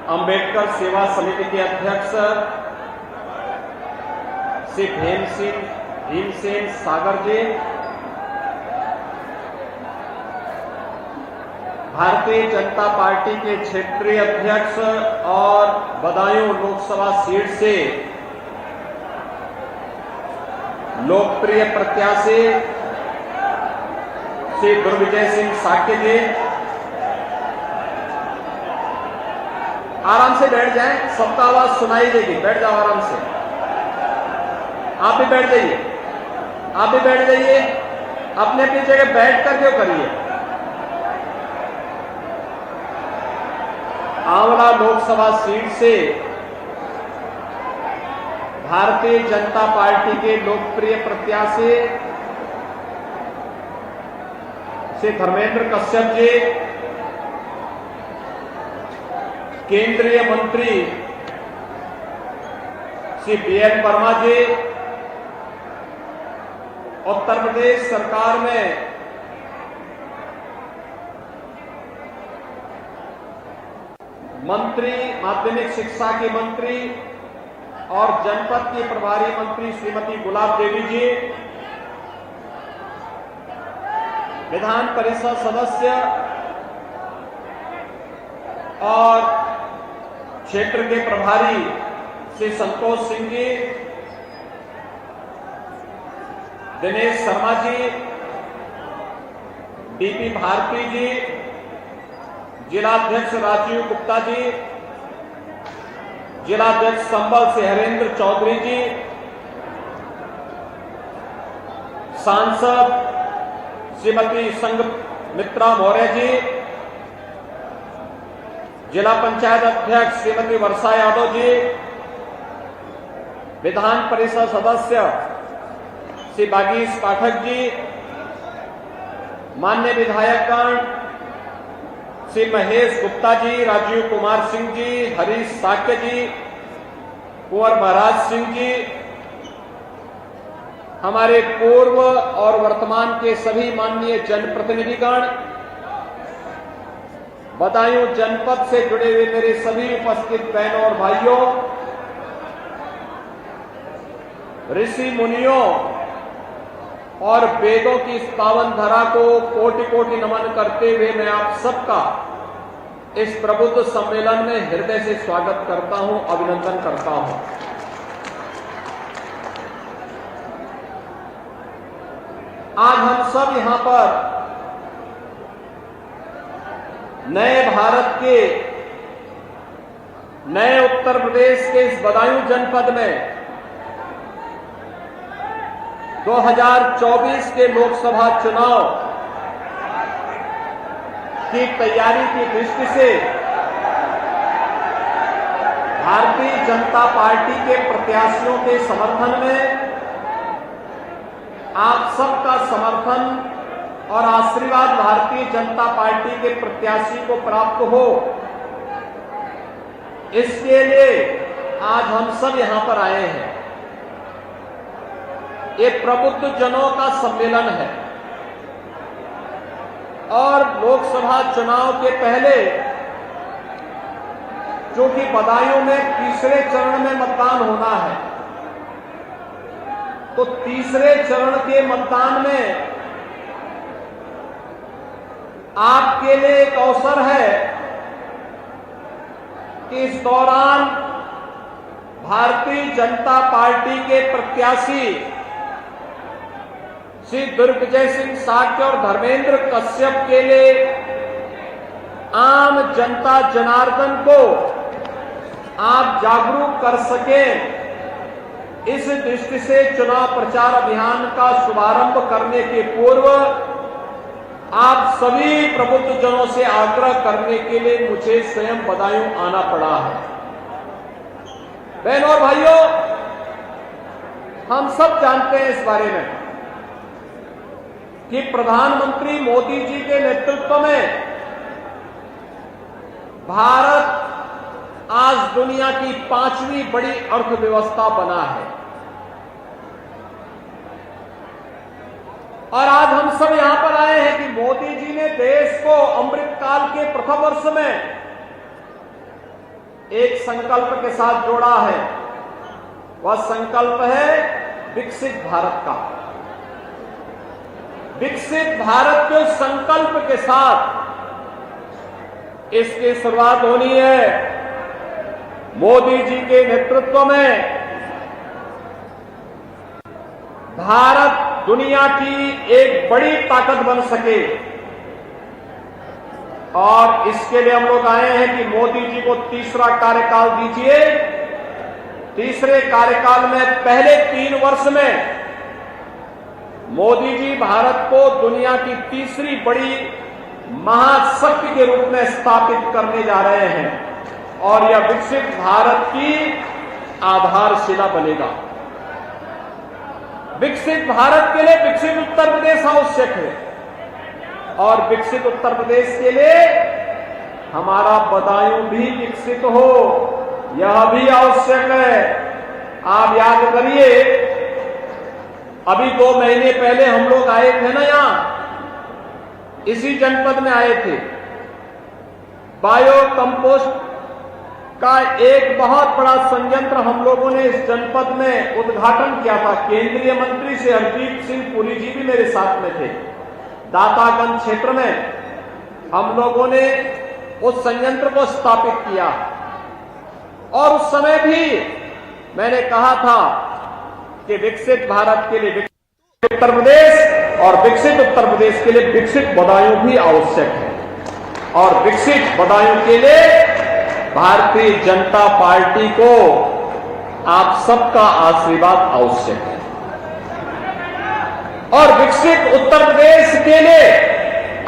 अंबेडकर सेवा समिति के अध्यक्ष श्री भीमसेन सागर जी, भारतीय जनता पार्टी के क्षेत्रीय अध्यक्ष और बदायूं लोकसभा सीट से लोकप्रिय प्रत्याशी श्री दुर्विजय सिंह साक्य जी, आराम से बैठ जाएं, सबका आवाज सुनाई देगी, बैठ जाओ आराम से। आप भी बैठ जाइए, आप भी बैठ जाइए, अपने अपनी जगह बैठ कर क्यों करिए। आंवला लोकसभा सीट से भारतीय जनता पार्टी के लोकप्रिय प्रत्याशी श्री धर्मेंद्र कश्यप जी, केंद्रीय मंत्री श्री बीएन वर्मा जी, उत्तर प्रदेश सरकार में मंत्री, माध्यमिक शिक्षा की मंत्री और जनपद की प्रभारी मंत्री श्रीमती गुलाब देवी जी, विधान परिषद सदस्य और क्षेत्र के प्रभारी श्री संतोष सिंह जी, दिनेश शर्मा जी, डीपी भारती जी, जिलाध्यक्ष राजीव गुप्ता जी, जिलाध्यक्ष संबल से हरेंद्र चौधरी जी, सांसद श्रीमती संघमित्रा मौर्य जी, जिला पंचायत अध्यक्ष श्रीमती वर्षा यादव जी, विधान परिषद सदस्य श्री बागीश पाठक जी, मान्य विधायकगण श्री महेश गुप्ता जी, राजीव कुमार सिंह जी, हरीश साक्य जी, कुंवर महाराज सिंह जी, हमारे पूर्व और वर्तमान के सभी माननीय जनप्रतिनिधिगण, बदायूं जनपद से जुड़े हुए मेरे सभी उपस्थित बहनों और भाइयों, ऋषि मुनियों और वेदों की इस पावन धरा को कोटि कोटि नमन करते हुए मैं आप सबका इस प्रबुद्ध सम्मेलन में हृदय से स्वागत करता हूं, अभिनंदन करता हूं। आज हम सब यहां पर नए भारत के, नए उत्तर प्रदेश के इस बदायूं जनपद में 2024 के लोकसभा चुनाव की तैयारी की दृष्टि से भारतीय जनता पार्टी के प्रत्याशियों के समर्थन में आप सबका समर्थन और आशीर्वाद भारतीय जनता पार्टी के प्रत्याशी को प्राप्त हो, इसके लिए आज हम सब यहां पर आए हैं। ये प्रबुद्ध जनों का सम्मेलन है और लोकसभा चुनाव के पहले, जो कि बदायूं में तीसरे चरण में मतदान होना है, तो तीसरे चरण के मतदान में आपके लिए एक अवसर है कि इस दौरान भारतीय जनता पार्टी के प्रत्याशी श्री दुर्विजय सिंह साक्य और धर्मेंद्र कश्यप के लिए आम जनता जनार्दन को आप जागरूक कर सकें, इस दृष्टि से चुनाव प्रचार अभियान का शुभारंभ करने के पूर्व आप सभी प्रबुद्ध जनों से आग्रह करने के लिए मुझे स्वयं बदायूं आना पड़ा है। बहनों और भाइयों, हम सब जानते हैं इस बारे में कि प्रधानमंत्री मोदी जी के नेतृत्व में भारत आज दुनिया की 5वीं बड़ी अर्थव्यवस्था बना है और आज हम सब यहां पर आए हैं कि मोदी जी ने देश को अमृत काल के प्रथम वर्ष में एक संकल्प के साथ जोड़ा है। वह संकल्प है विकसित भारत का। विकसित भारत के संकल्प के साथ इसकी शुरुआत होनी है। मोदी जी के नेतृत्व में भारत दुनिया की एक बड़ी ताकत बन सके, और इसके लिए हम लोग आए हैं कि मोदी जी को तीसरा कार्यकाल दीजिए। तीसरे कार्यकाल में पहले 3 वर्ष में मोदी जी भारत को दुनिया की तीसरी बड़ी महाशक्ति के रूप में स्थापित करने जा रहे हैं, और यह विकसित भारत की आधारशिला बनेगा। विकसित भारत के लिए विकसित उत्तर प्रदेश आवश्यक है, और विकसित उत्तर प्रदेश के लिए हमारा बदायूं भी विकसित हो, यह भी आवश्यक है। आप याद करिए, अभी 2 महीने पहले हम लोग आए थे ना, यहां इसी जनपद में आए थे। बायो कंपोस्ट का एक बहुत बड़ा संयंत्र हम लोगों ने इस जनपद में उद्घाटन किया था। केंद्रीय मंत्री श्री हरदीप सिंह पुरी जी भी मेरे साथ में थे। दातागंज क्षेत्र में हम लोगों ने उस संयंत्र को स्थापित किया, और उस समय भी मैंने कहा था कि विकसित भारत के लिए विकसित उत्तर प्रदेश, और विकसित उत्तर प्रदेश के लिए विकसित बदायूं भी आवश्यक है, और विकसित बदायूं के लिए भारतीय जनता पार्टी को आप सबका आशीर्वाद आवश्यक है। और विकसित उत्तर प्रदेश के लिए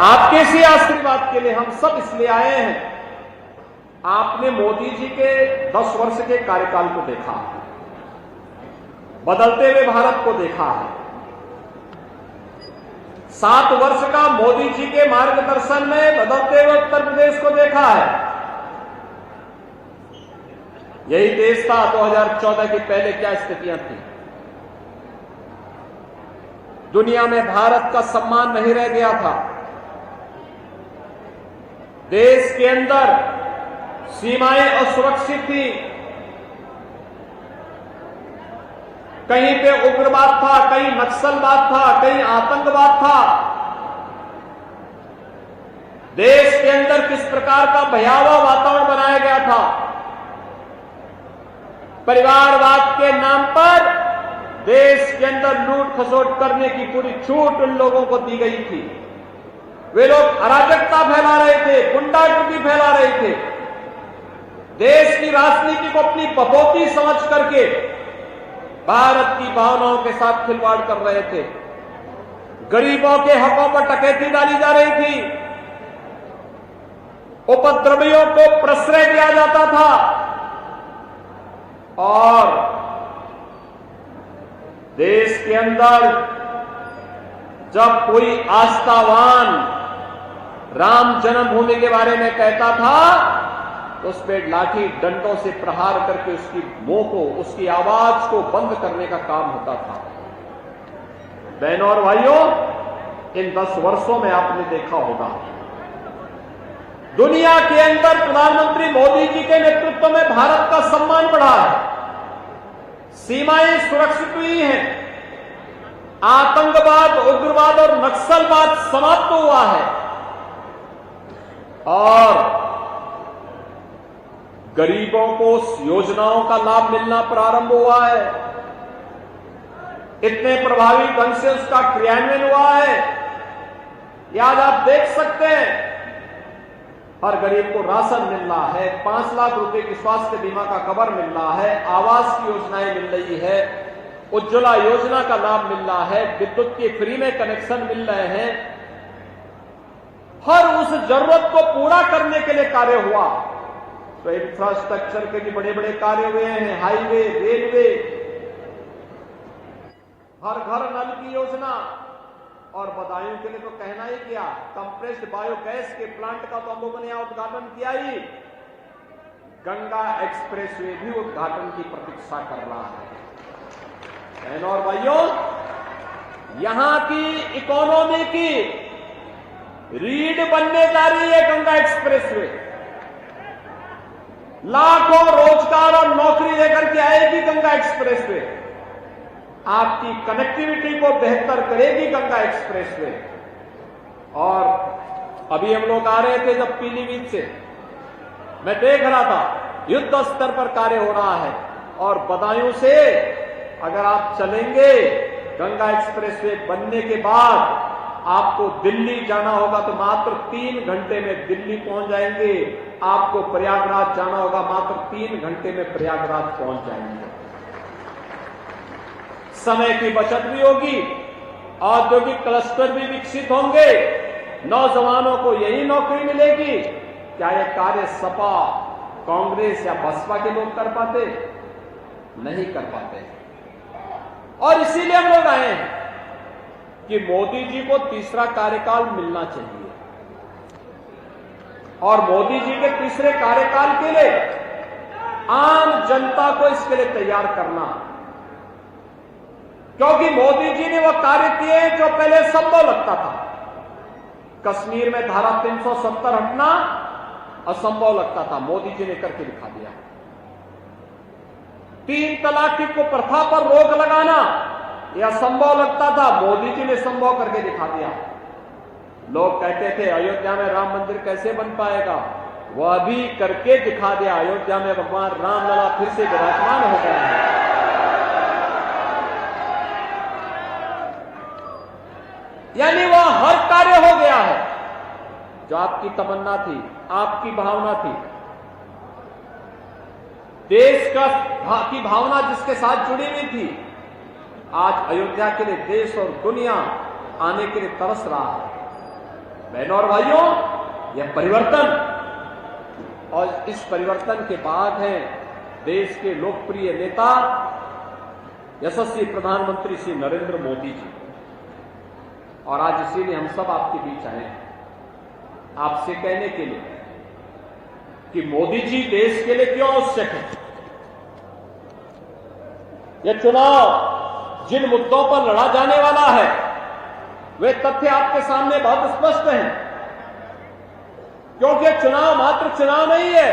आपके से आशीर्वाद के लिए हम सब इसलिए आए हैं। आपने मोदी जी के 10 वर्ष के कार्यकाल को देखा, बदलते हुए भारत को देखा है। 7 वर्ष का मोदी जी के मार्गदर्शन में बदलते हुए उत्तर प्रदेश को देखा है। यही देश था 2014 के पहले क्या स्थितियां थी। दुनिया में भारत का सम्मान नहीं रह गया था। देश के अंदर सीमाएं असुरक्षित थी, कहीं पे उग्रवाद था, कहीं नक्सलवाद था, कहीं आतंकवाद था। देश के अंदर किस प्रकार का भयावह वातावरण बनाया गया था। परिवारवाद के नाम पर देश के अंदर लूट खसोट करने की पूरी छूट उन लोगों को दी गई थी। वे लोग अराजकता फैला रहे थे, गुंडागर्दी फैला रहे थे, देश की राजनीति को अपनी बपौती समझ करके भारत की भावनाओं के साथ खिलवाड़ कर रहे थे। गरीबों के हकों पर टकैती डाली जा रही थी, उपद्रवियों को प्रश्रय दिया जाता था, और देश के अंदर जब कोई आस्थावान राम जन्मभूमि के बारे में कहता था तो उस पर लाठी डंडों से प्रहार करके उसकी मुंह को, उसकी आवाज को बंद करने का काम होता था। बहनों और भाइयों, इन 10 वर्षों में आपने देखा होगा दुनिया के अंदर प्रधानमंत्री मोदी जी के नेतृत्व में भारत का सम्मान बढ़ा है, सीमाएं सुरक्षित हुई हैं, आतंकवाद, उग्रवाद और नक्सलवाद समाप्त हुआ है, और गरीबों को योजनाओं का लाभ मिलना प्रारंभ हुआ है। इतने प्रभावी ढंग से उसका क्रियान्वयन हुआ है। याद आप देख सकते हैं, हर गरीब को राशन मिल रहा है, 5 लाख रुपए की स्वास्थ्य बीमा का कवर मिल रहा है, आवास की योजनाएं मिल रही है, उज्ज्वला योजना का लाभ मिल रहा है, विद्युत के फ्री में कनेक्शन मिल रहे हैं। हर उस जरूरत को पूरा करने के लिए कार्य हुआ। तो इंफ्रास्ट्रक्चर के भी बड़े बड़े कार्य हुए हैं, हाईवे, रेलवे, हर घर नल की योजना, और बदायूं के लिए तो कहना ही क्या, कंप्रेस्ड बायोगैस के प्लांट का तो हम लोगों ने यहां उद्घाटन किया ही। गंगा एक्सप्रेसवे भी उद्घाटन की प्रतीक्षा कर रहा है। बहनों और भाइयों, यहां की इकोनॉमी की रीढ़ बनने जा रही है गंगा एक्सप्रेसवे। लाखों रोजगार और नौकरी लेकर के आएगी गंगा एक्सप्रेस वे। आपकी कनेक्टिविटी को बेहतर करेगी गंगा एक्सप्रेस वे। और अभी हम लोग आ रहे थे जब पीलीभीत से, मैं देख रहा था युद्ध स्तर पर कार्य हो रहा है। और बदायूं से अगर आप चलेंगे गंगा एक्सप्रेस वे बनने के बाद आपको दिल्ली जाना होगा तो मात्र 3 घंटे में दिल्ली पहुंच जाएंगे। आपको प्रयागराज जाना होगा, मात्र 3 घंटे में प्रयागराज पहुंच जाएंगे। समय की बचत भी होगी, औद्योगिक क्लस्टर भी विकसित होंगे, नौजवानों को यही नौकरी मिलेगी। क्या यह कार्य सपा, कांग्रेस या बसपा के लोग कर पाते? नहीं कर पाते। और इसीलिए हम लोग आए हैं कि मोदी जी को तीसरा कार्यकाल मिलना चाहिए। और मोदी जी के तीसरे कार्यकाल के लिए आम जनता को इसके लिए तैयार करना, क्योंकि मोदी जी ने वह कार्य किए जो पहले संभव लगता था। कश्मीर में धारा 370 हटना असंभव लगता था, मोदी जी ने करके दिखा दिया। 3 तलाक की कुप्रथा पर रोक लगाना यह असंभव लगता था, मोदी जी ने संभव करके दिखा दिया। लोग कहते थे अयोध्या में राम मंदिर कैसे बन पाएगा, वह भी करके दिखा दिया। अयोध्या में भगवान राम लला फिर से विराजमान हो गए हैं। यानी वह हर कार्य हो गया है जो आपकी तमन्ना थी, आपकी भावना थी। देश की भावना जिसके साथ जुड़ी हुई थी, आज अयोध्या के लिए देश और दुनिया आने के लिए तरस रहा है। बहनों और भाइयों, यह परिवर्तन, और इस परिवर्तन के बाद है देश के लोकप्रिय नेता यशस्वी प्रधानमंत्री श्री नरेंद्र मोदी जी। और आज इसीलिए हम सब आपके बीच आए हैं आपसे कहने के लिए कि मोदी जी देश के लिए क्यों आवश्यक है। यह चुनाव जिन मुद्दों पर लड़ा जाने वाला है वे तथ्य आपके सामने बहुत स्पष्ट हैं, क्योंकि यह चुनाव मात्र चुनाव नहीं है,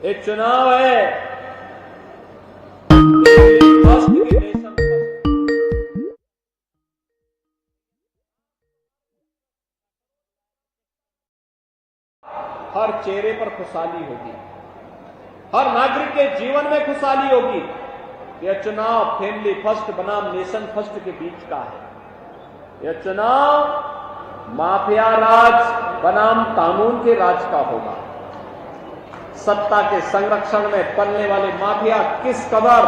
एक चुनाव है राष्ट्र की नेशन। हर चेहरे पर खुशहाली होगी, हर नागरिक के जीवन में खुशहाली होगी। यह चुनाव फैमिली फर्स्ट बनाम नेशन फर्स्ट के बीच का है। यह चुनाव माफिया राज बनाम कानून के राज का होगा। सत्ता के संरक्षण में पलने वाले माफिया किस कदर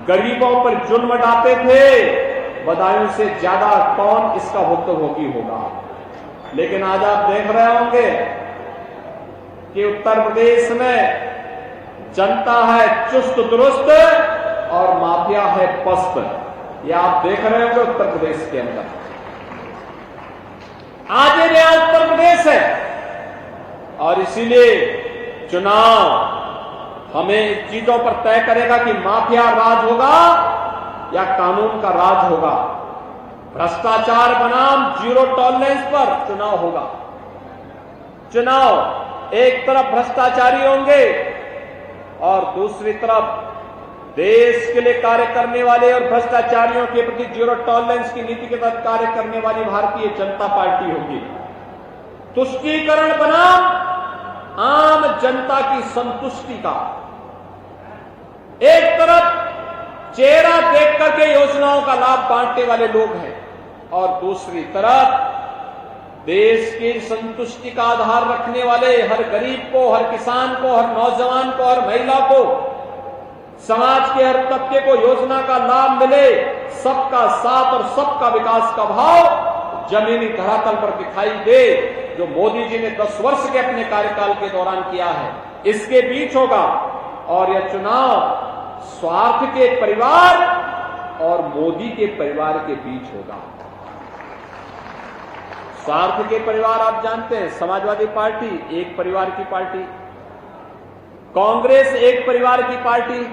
गरीबों पर जुल्म ढाते थे, बदायूं से ज्यादा कौन इसका भुक्तभोगी होगा। लेकिन आज आप देख रहे होंगे कि उत्तर प्रदेश में जनता है चुस्त दुरुस्त और माफिया है पस्त। यह आप देख रहे होंगे उत्तर प्रदेश के अंदर। आज ये नया उत्तर प्रदेश है और इसीलिए चुनाव हमें चीजों पर तय करेगा कि माफिया राज होगा या कानून का राज होगा। भ्रष्टाचार बनाम जीरो टॉलरेंस पर चुनाव होगा। चुनाव एक तरफ भ्रष्टाचारी होंगे और दूसरी तरफ देश के लिए कार्य करने वाले और भ्रष्टाचारियों के प्रति जीरो टॉलरेंस की नीति के तहत कार्य करने वाली भारतीय जनता पार्टी होगी। तुष्टीकरण बनाम आम जनता की संतुष्टि का। एक तरफ चेहरा देख करके योजनाओं का लाभ बांटने वाले लोग हैं और दूसरी तरफ देश की संतुष्टि का आधार रखने वाले हर गरीब को, हर किसान को, हर नौजवान को, हर महिला को, समाज के हर तबके को योजना का लाभ मिले, सबका साथ और सबका विकास का भाव जमीनी धरातल पर दिखाई दे, जो मोदी जी ने 10 वर्ष के अपने कार्यकाल के दौरान किया है, इसके बीच होगा। और यह चुनाव स्वार्थ के परिवार और मोदी के परिवार के बीच होगा। स्वार्थ के परिवार आप जानते हैं, समाजवादी पार्टी एक परिवार की पार्टी, कांग्रेस एक परिवार की पार्टी,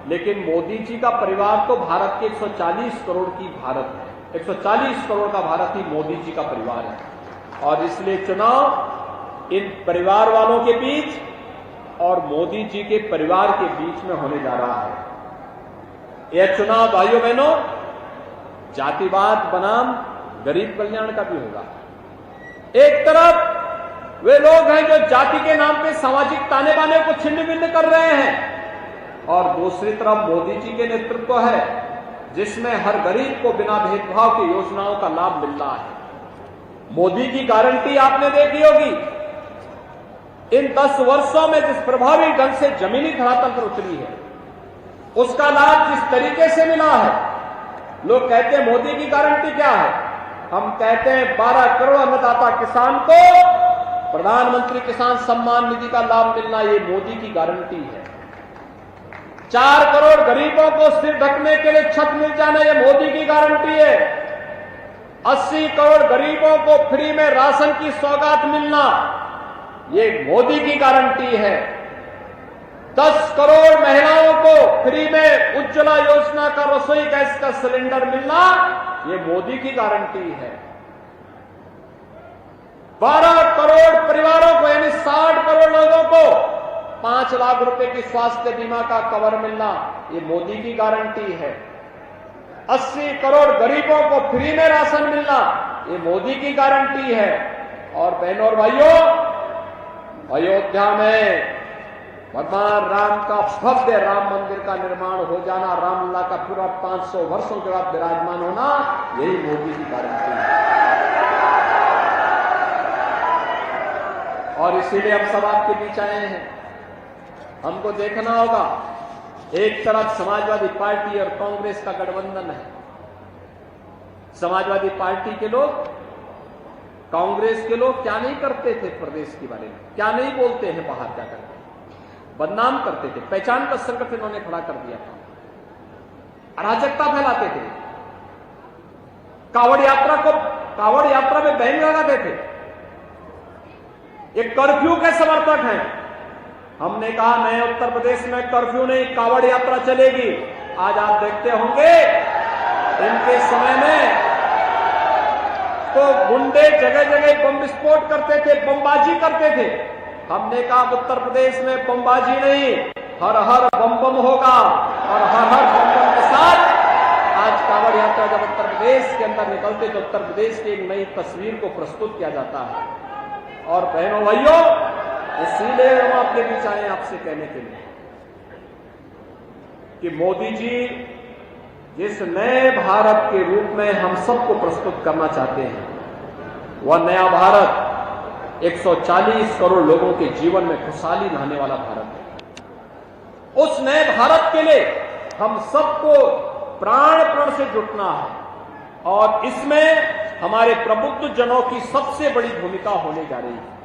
लेकिन मोदी जी का परिवार तो भारत के 140 करोड़ की भारत है। 140 करोड़ का भारत ही मोदी जी का परिवार है। और इसलिए चुनाव इन परिवार वालों के बीच और मोदी जी के परिवार के बीच में होने जा रहा है। यह चुनाव भाइयों बहनों जातिवाद बनाम गरीब कल्याण का भी होगा। एक तरफ वे लोग हैं जो जाति के नाम पे सामाजिक ताने बाने को छिन्न भिन्न कर रहे हैं और दूसरी तरफ मोदी जी के नेतृत्व है जिसमें हर गरीब को बिना भेदभाव की योजनाओं का लाभ मिल रहा है। मोदी की गारंटी आपने देखी होगी। इन 10 वर्षों में जिस प्रभावी ढंग से जमीनी धरातल पर उतरी है उसका लाभ जिस तरीके से मिला है, लोग कहते हैं मोदी की गारंटी क्या है, हम कहते हैं 12 करोड़ अन्नदाता किसान को प्रधानमंत्री किसान सम्मान निधि का लाभ मिलना, ये मोदी की गारंटी है। 4 करोड़ गरीबों को सिर ढकने के लिए छत मिल जाना, ये मोदी की गारंटी है। 80 करोड़ गरीबों को फ्री में राशन की सौगात मिलना, ये मोदी की गारंटी है। 10 करोड़ महिलाओं को फ्री में उज्ज्वला योजना का रसोई गैस का सिलेंडर मिलना, ये मोदी की गारंटी है। 12 करोड़ परिवारों को यानी 60 करोड़ लोगों को 5 लाख रुपए की स्वास्थ्य बीमा का कवर मिलना, ये मोदी की गारंटी है। 80 करोड़ गरीबों को फ्री में राशन मिलना, ये मोदी की गारंटी है। और बहनों और भाइयों, अयोध्या में भगवान राम का भव्य राम मंदिर का निर्माण हो जाना, रामलला का पूरा 500 वर्षों के बाद विराजमान होना, यही मोदी की गारंटी है। और इसीलिए हम सब आपके बीच आए हैं। हमको देखना होगा, एक तरफ समाजवादी पार्टी और कांग्रेस का गठबंधन है। समाजवादी पार्टी के लोग, कांग्रेस के लोग क्या नहीं करते थे प्रदेश के बारे में, क्या नहीं बोलते हैं, बाहर जाकर बदनाम करते थे, पहचान का संकट इन्होंने खड़ा कर दिया था, अराजकता फैलाते थे, कावड़ यात्रा में बैन लगाते थे, ये कर्फ्यू के समर्थक हैं। हमने कहा नए उत्तर प्रदेश में कर्फ्यू नहीं, कावड़ यात्रा चलेगी। आज आप देखते होंगे इनके समय में तो गुंडे जगह जगह बम विस्फोट करते थे, बमबाजी करते थे। हमने कहा उत्तर प्रदेश में बमबाजी नहीं, हर हर बम बम होगा और हर हर बम बम के साथ आज कावड़ यात्रा जब उत्तर प्रदेश के अंदर निकलते तो उत्तर प्रदेश की एक नई तस्वीर को प्रस्तुत किया जाता है। और बहनों भाइयों, इसीलिए हम आपके बीच आए आपसे कहने के लिए कि मोदी जी जिस नए भारत के रूप में हम सबको प्रस्तुत करना चाहते हैं, वह नया भारत 140 करोड़ लोगों के जीवन में खुशहाली लाने वाला भारत है। उस नए भारत के लिए हम सबको प्राण प्रण से जुटना है और इसमें हमारे प्रबुद्ध जनों की सबसे बड़ी भूमिका होने जा रही है।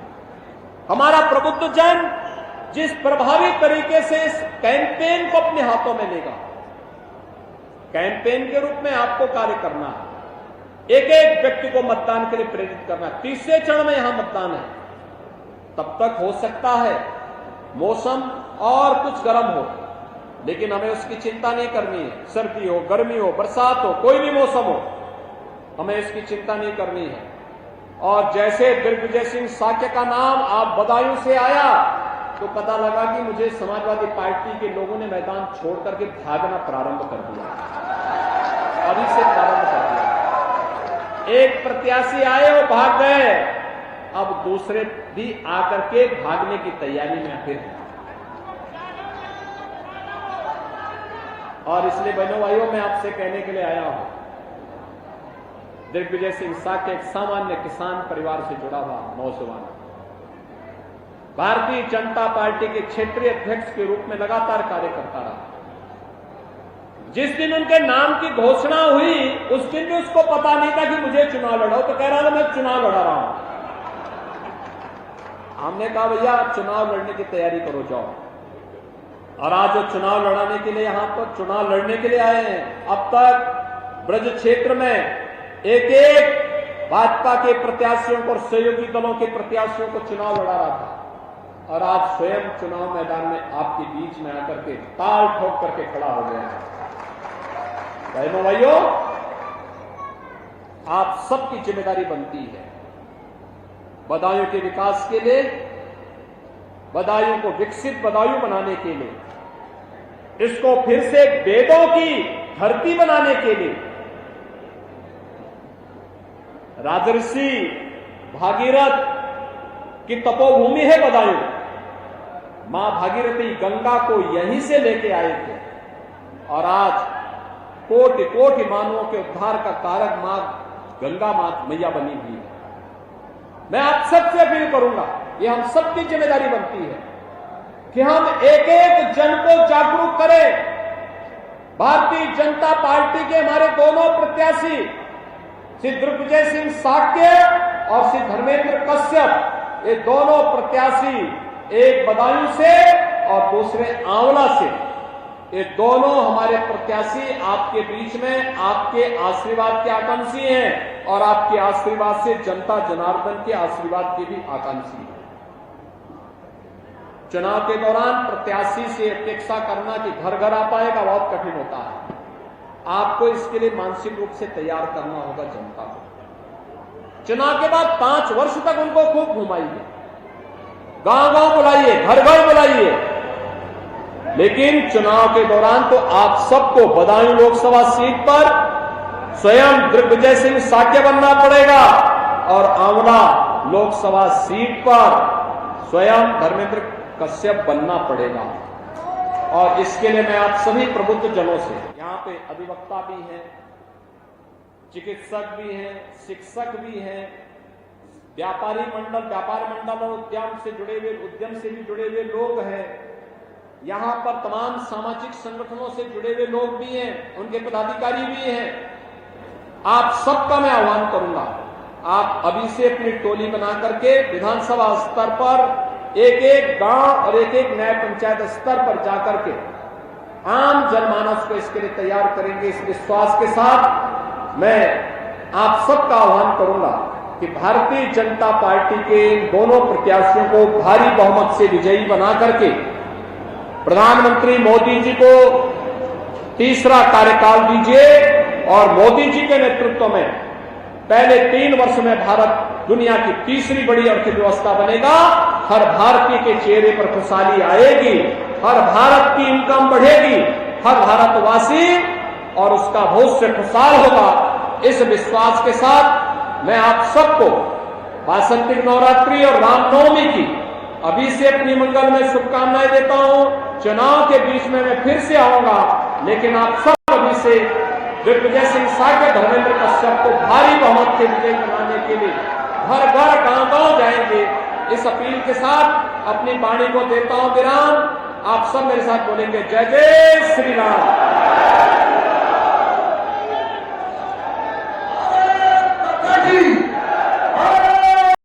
हमारा प्रबुद्ध जन जिस प्रभावी तरीके से इस कैंपेन को अपने हाथों में लेगा, कैंपेन के रूप में आपको कार्य करना है, एक एक व्यक्ति को मतदान के लिए प्रेरित करना। 30वें चरण में यहां मतदान है। तब तक हो सकता है मौसम और कुछ गर्म हो, लेकिन हमें उसकी चिंता नहीं करनी है। सर्दी हो, गर्मी हो, बरसात हो, कोई भी मौसम हो, हमें इसकी चिंता नहीं करनी है। और जैसे दिग्विजय सिंह साक्य का नाम आप बदायूं से आया तो पता लगा कि मुझे समाजवादी पार्टी के लोगों ने मैदान छोड़ करके भागना प्रारंभ कर दिया, अभी से प्रारंभ कर दिया। एक प्रत्याशी आए वो भाग गए, अब दूसरे भी आकर के भागने की तैयारी में फिर। और इसलिए बहनों भाइयों, मैं आपसे कहने के लिए आया हूं, दिग्विजय सिंह साक्य एक सामान्य किसान परिवार से जुड़ा हुआ नौजवान, भारतीय जनता पार्टी के क्षेत्रीय अध्यक्ष के रूप में लगातार कार्य करता रहा। जिस दिन उनके नाम की घोषणा हुई उस दिन भी उसको पता नहीं था कि मुझे चुनाव लड़ाओ, तो कह रहा था मैं चुनाव लड़ा रहा हूं। हमने कहा भैया आप चुनाव लड़ने की तैयारी करो, जाओ। और आज जो चुनाव लड़ाने के लिए यहां पर चुनाव लड़ने के लिए आए हैं, अब तक ब्रज क्षेत्र में एक एक भाजपा के प्रत्याशियों को और सहयोगी दलों के प्रत्याशियों को चुनाव लड़ा रहा था, और आज स्वयं चुनाव मैदान में आपके बीच में आकर के ताल ठोक करके खड़ा हो गया है। बहनों भाइयों, आप सबकी जिम्मेदारी बनती है बदायूं के विकास के लिए, बदायूं को विकसित बदायूं बनाने के लिए, इसको फिर से वेदों की धरती बनाने के लिए राजर्षि भागीरथ की तपोभूमि है बदायूं। मां भागीरथी गंगा को यहीं से लेके आए थे और आज कोटि कोटि मानवों के उद्धार का कारक मां गंगा मैया बनी हुई है। मैं आप सबसे अपील करूंगा, ये हम सबकी जिम्मेदारी बनती है कि हम एक एक जन को जागरूक करें। भारतीय जनता पार्टी के हमारे दोनों प्रत्याशी श्री दिग्विजय सिंह साक्य और श्री धर्मेंद्र कश्यप, ये दोनों प्रत्याशी, एक बदायूं से और दूसरे आंवला से, ये दोनों हमारे प्रत्याशी आपके बीच में आपके आशीर्वाद के आकांक्षी हैं और आपके आशीर्वाद से जनता जनार्दन के आशीर्वाद के भी आकांक्षी हैं। चुनाव के दौरान प्रत्याशी से अपेक्षा करना कि घर घर आ पाएगा बहुत कठिन होता है। आपको इसके लिए मानसिक रूप से तैयार करना होगा जनता को। चुनाव के बाद 5 वर्ष तक उनको खूब घुमाइए, गांव गांव बुलाइए, घर घर बुलाइए, लेकिन चुनाव के दौरान तो आप सबको बदायूं लोकसभा सीट पर स्वयं दिग्विजय सिंह साक्य बनना पड़ेगा और आंवला लोकसभा सीट पर स्वयं धर्मेंद्र कश्यप बनना पड़ेगा। और इसके लिए मैं आप सभी प्रबुद्ध जनों से, यहां पे अधिवक्ता भी हैं, चिकित्सक भी हैं, शिक्षक भी हैं, व्यापार मंडल और उद्यम से जुड़े हुए लोग हैं, यहां पर तमाम सामाजिक संगठनों से जुड़े हुए लोग भी हैं, उनके पदाधिकारी भी हैं। आप सबका मैं आह्वान करूंगा, आप अभी से अपनी टोली बना करके विधानसभा स्तर पर एक एक गांव और एक एक न्याय पंचायत स्तर पर जाकर के आम जनमानस को इसके लिए तैयार करेंगे। इस विश्वास के साथ मैं आप सबका आह्वान करूंगा कि भारतीय जनता पार्टी के दोनों प्रत्याशियों को भारी बहुमत से विजयी बना करके प्रधानमंत्री मोदी जी को तीसरा कार्यकाल दीजिए और मोदी जी के नेतृत्व में पहले 3 वर्ष में भारत दुनिया की तीसरी बड़ी अर्थव्यवस्था बनेगा। हर भारतीय के चेहरे पर खुशहाली आएगी, हर भारत की इनकम बढ़ेगी, हर भारतवासी और उसका भविष्य खुशहाल होगा। इस विश्वास के साथ मैं आप सबको वासंतिक नवरात्रि और रामनवमी की अभी से अपनी मंगल में शुभकामनाएं देता हूं। चुनाव के बीच में मैं फिर से आऊंगा, लेकिन आप सब अभी से दिग्विजय सिंह साक्य, धर्मेंद्र कश्यप को भारी बहुमत से विजयी बनाने के लिए घर घर गांव गांव जाएंगे। इस अपील के साथ अपनी वाणी को देता हूं विराम। आप सब मेरे साथ बोलेंगे, जय जय श्री राम।